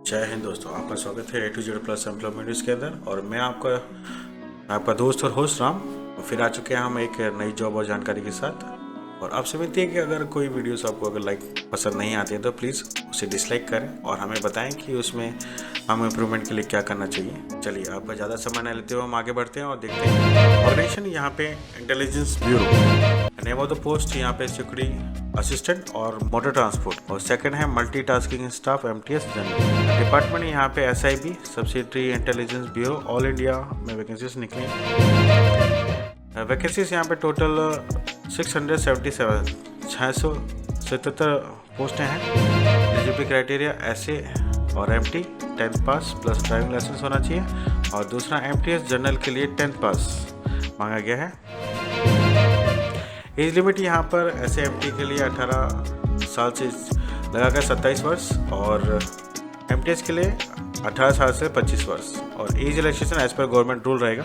जय हिंद दोस्तों, आपका स्वागत है A to Z+ employment news के अंदर। और मैं आपका दोस्त और होस्ट राम फिर आ चुके हैं हम एक नई जॉब और जानकारी के साथ। और आपसे विनती है कि अगर कोई वीडियोस आपको अगर पसंद नहीं आती है तो प्लीज़ उसे डिसलाइक करें और हमें बताएं कि उसमें हम इम्प्रूवमेंट के लिए क्या करना चाहिए। चलिए, आपका ज़्यादा समय न लेते हुए हम आगे बढ़ते हैं और देखते हैं। ऑर्गेनाइजेशन यहाँ पे intelligence bureau, name of the post यहाँ पे सिक्योरिटी असिस्टेंट और मोटर ट्रांसपोर्ट, और सेकंड है multitasking staff MTS general. Department यहाँ पे SIB subsidiary intelligence bureau, all India में वैकेंसीज निकली। वैकेंसीज यहाँ पे टोटल 677 पोस्टें हैं। एलिजिबिलिटी क्राइटेरिया SA और MT 10th पास प्लस ड्राइविंग लाइसेंस होना चाहिए, और दूसरा MTS जनरल के लिए 10th पास मांगा गया है। एज लिमिट यहाँ पर SAMT के लिए 18 साल से लगाकर 27 वर्ष, और MTS के लिए 18 साल से 25 वर्ष, और एज रिलैक्सेशन एज पर गवर्नमेंट रूल रहेगा।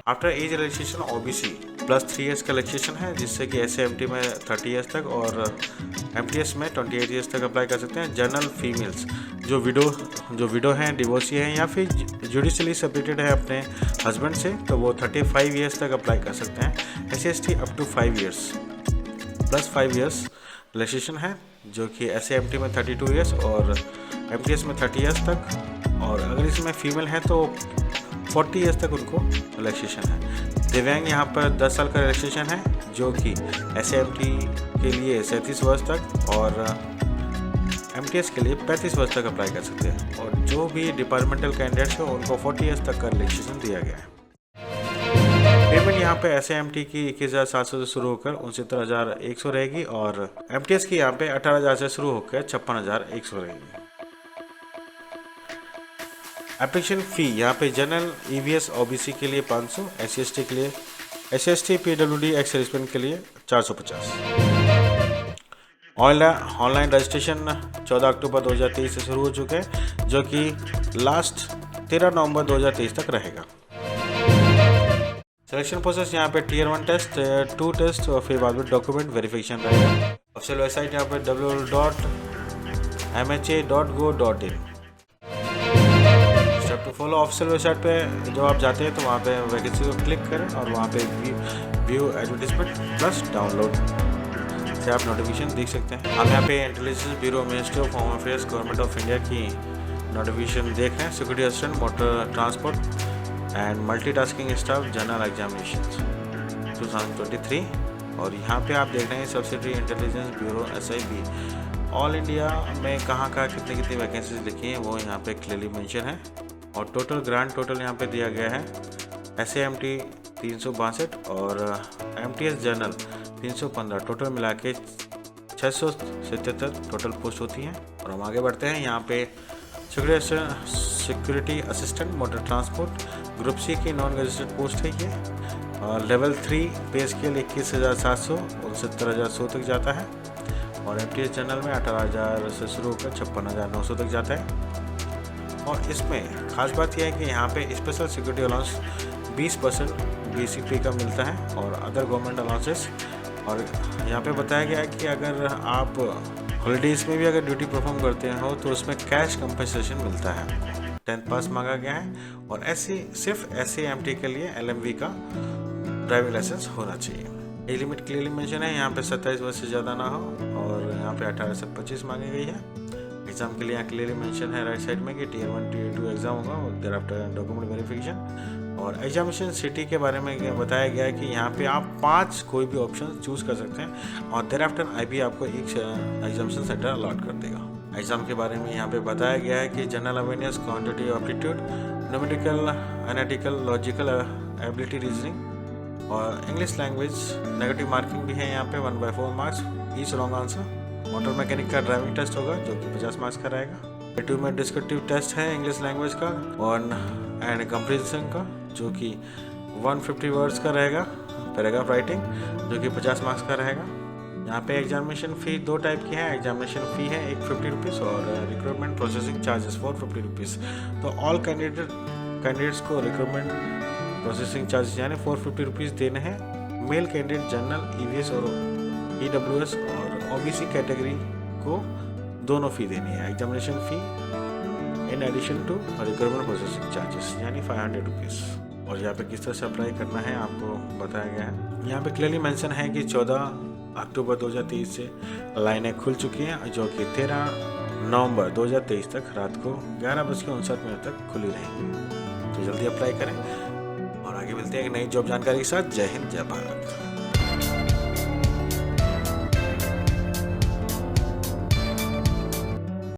After age relaxation OBC plus 3 years का रिलैक्सेशन है, जिससे कि SAMT में 30 ईयर्स तक और MTS में 28 ईयर्स तक अप्लाई कर सकते हैं। जनरल फीमेल्स जो विडो हैं, डिवोर्सी हैं, या फिर जुडिशली सेपरेटेड है अपने हस्बैंड से, तो वो 35 ईयर्स तक अप्लाई कर सकते हैं। SC/ST up to 5 years plus 5 years relaxation है, जो कि SAMT में 32 ईयर्स और MTS में 30 ईयर्स तक, और अगर इसमें फीमेल है तो 40 ईयर्स तक उनको रिलैक्सेशन है। दिव्यांग यहाँ पर 10 साल का रिलैक्सेशन है, जो कि SAMT के लिए 37 वर्ष तक और MTS के लिए 35 वर्ष तक अप्लाई कर सकते हैं, और जो भी डिपार्टमेंटल कैंडिडेट्स हैं उनको 40 ईयर्स तक का रिलैक्सेशन दिया गया है। पेमेंट यहाँ पे SAMT की 21,700 से शुरू होकर 69,100 रहेगी, और MTS की यहाँ पे 18,000 से शुरू होकर 56,100 रहेगी। एप्लीकेशन फ़ी यहाँ पे जनरल EVS OBC के लिए 500, SC/ST के लिए SC/ST PWD एक्स सर्विसमैन के लिए 450। ऑनलाइन रजिस्ट्रेशन 14 अक्टूबर 2023 से शुरू हो चुके हैं, जो कि लास्ट 13 नवंबर 2023 तक रहेगा। सिलेक्शन प्रोसेस यहाँ पे Tier 1 टेस्ट, 2 टेस्ट और फिर बाद में डॉक्यूमेंट वेरिफिकेशन रहेगा। ऑफिशियल वेबसाइट यहाँ पे www.mha.go.in। Step to follow, official website पे जब आप जाते हैं तो वहाँ पे वैकेंसी को क्लिक करें और वहाँ पे व्यू एडवर्टीजमेंट प्लस डाउनलोड से आप नोटिफिकेशन देख सकते हैं। हम यहाँ पे intelligence bureau, ministry of home affairs, government of India की नोटिफिकेशन देख रहे हैं। Security assistant, motor transport and multitasking staff general examination 2023, और यहाँ पे आप देख रहे हैं subsidiary intelligence bureau SIB all India में कहाँ कितनी वैकेंसीज लिखी हैं वो यहाँ पे क्लियरली मेंशन है। और टोटल ग्रांड टोटल यहाँ पे दिया गया है SAMT 362 और MTS जनरल 315, टोटल मिला के 677 टोटल पोस्ट होती हैं। और हम आगे बढ़ते हैं। यहाँ पे security assistant, motor transport, group C की नॉन रजिस्टर्ड पोस्ट है ये, और लेवल 3 पे स्केल 21,700 और 70,100 तक जाता है, और MTS जनरल में 18,000 से शुरू होकर 56,900 तक जाता है। और इसमें खास बात यह है कि यहाँ पे स्पेशल सिक्योरिटी अलाउंस 20% BCP का मिलता है, और अदर गवर्नमेंट अलाउंसेस। और यहाँ पे बताया गया है कि अगर आप हॉलीडेज़ में भी अगर ड्यूटी परफॉर्म करते हो तो उसमें कैश कंपनसेशन मिलता है। 10th पास मांगा गया है, और सिर्फ SAMT के लिए LMV का ड्राइविंग लाइसेंस होना चाहिए। एज लिमिट क्लियरली मेंशन है, यहाँ पे 27 वर्ष से ज़्यादा ना हो, और यहाँ पे 18 से 25 मांगी गई है। एग्जाम के लिए यहाँ क्लियरली मेंशन है राइट साइड में कि Tier 1 Tier 2 एग्जाम होगा, और देयर आफ्टर डॉक्यूमेंट वेरिफिकेशन। और एग्जामिनेशन सिटी के बारे में बताया गया है कि यहाँ पे आप 5 कोई भी ऑप्शन चूज़ कर सकते हैं, और देयर आफ्टर IB आपको एक एग्जामिनेशन सेंटर अलॉट कर देगा। एग्जाम के बारे में यहाँ पे बताया गया है कि general awareness, quantitative aptitude, numerical, analytical, logical ability, reasoning, और इंग्लिश लैंग्वेज। नेगेटिव मार्किंग भी है यहाँ पे 1/4 marks each wrong answer. Motor mechanic का ड्राइविंग टेस्ट होगा, जो कि 50 मार्क्स का रहेगा। 2 में डिस्क्रिप्टिव टेस्ट है इंग्लिश लैंग्वेज का, और एंड कंप्रीहेंशन का, जो कि 150 वर्ड्स का रहेगा। पैराग्राफ राइटिंग, जो कि 50 मार्क्स का रहेगा। यहाँ पे एग्जामिनेशन फ़ी 2 टाइप की है। एग्जामिनेशन फ़ी है एक 50 रुपीज़, और रिक्रूटमेंट प्रोसेसिंग चार्जेस 450 रुपीज़। तो ऑल कैंडिडेट्स को रिक्रूटमेंट प्रोसेसिंग चार्जेस यानी 450 रुपीज़ देने हैं। मेल कैंडिडेट जनरल EVS और EWS और OBC कैटेगरी को दोनों फ़ी देनी है, examination fee in addition to requirement processing charges यानी 500 रुपीज़। और यहाँ पे किस तरह से अप्लाई करना है आपको बताया गया है। यहाँ पे क्लियरली मेंशन है कि 14 अक्टूबर 2023 से लाइनें खुल चुकी हैं, जो कि 13 नवंबर 2023 तक रात को 11:59 तक खुली रहेंगी। तो जल्दी अप्लाई करें और आगे मिलते हैं एक नई जॉब जानकारी के साथ। जय हिंद, जय भारत।